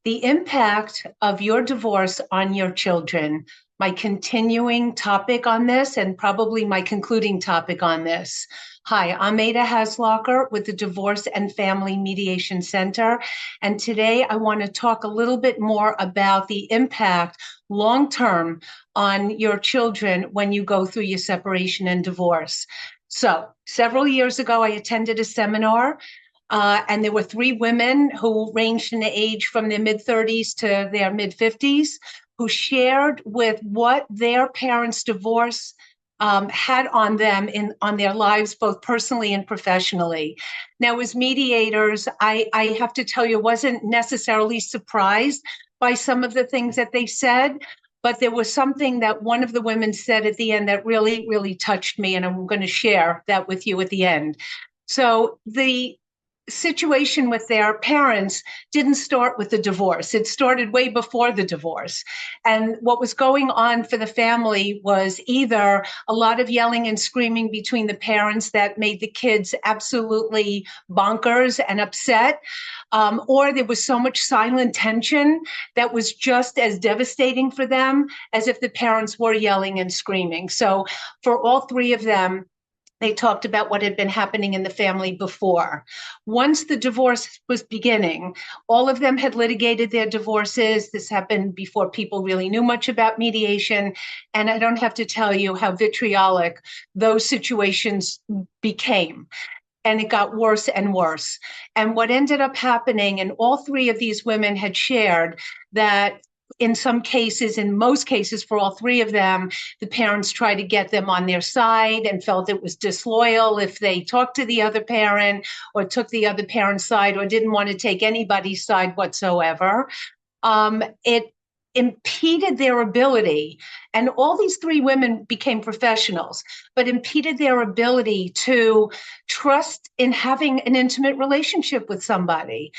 The impact of your divorce on your children. My continuing topic on this, and probably my concluding topic on this. Hi, I'm Ada Haslocker with the Divorce and Family Mediation Center. And today I want to talk a little bit more about the impact long-term on your children when you go through your separation and divorce. So several years ago, I attended a seminar and there were three women who ranged in age from their mid-30s to their mid-50s who shared with what their parents' divorce had on them on their lives, both personally and professionally. Now, as mediators, I have to tell you, wasn't necessarily surprised by some of the things that they said, but there was something that one of the women said at the end that really, really touched me, and I'm going to share that with you at the end. So the situation with their parents didn't start with the divorce. It started way before the divorce. And what was going on for the family was either a lot of yelling and screaming between the parents that made the kids absolutely bonkers and upset, or there was so much silent tension that was just as devastating for them as if the parents were yelling and screaming. So for all three of them, they talked about what had been happening in the family before. Once the divorce was beginning, all of them had litigated their divorces. This happened before people really knew much about mediation. And I don't have to tell you how vitriolic those situations became. And it got worse and worse. And what ended up happening, and all three of these women had shared that in some cases, in most cases, for all three of them, the parents tried to get them on their side and felt it was disloyal if they talked to the other parent or took the other parent's side or didn't want to take anybody's side whatsoever. It impeded their ability, and all these three women became professionals, but impeded their ability to trust in having an intimate relationship with somebody,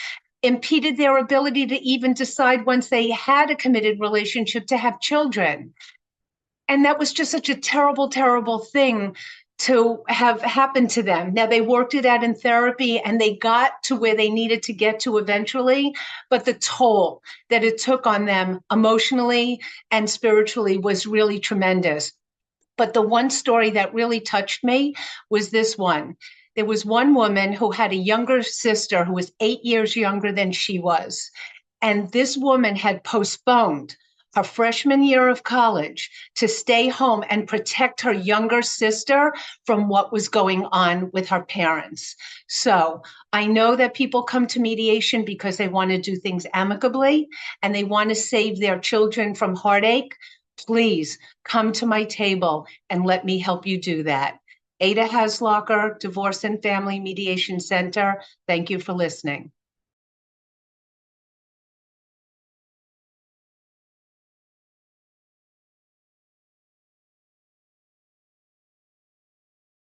impeded their ability to even decide once they had a committed relationship to have children. And that was just such a terrible, terrible thing to have happened to them. Now, they worked it out in therapy and they got to where they needed to get to eventually, but the toll that it took on them emotionally and spiritually was really tremendous. But the one story that really touched me was this one. There was one woman who had a younger sister who was 8 years younger than she was. And this woman had postponed her freshman year of college to stay home and protect her younger sister from what was going on with her parents. So I know that people come to mediation because they want to do things amicably and they want to save their children from heartache. Please come to my table and let me help you do that. Ada Haslocker, Divorce and Family Mediation Center. Thank you for listening.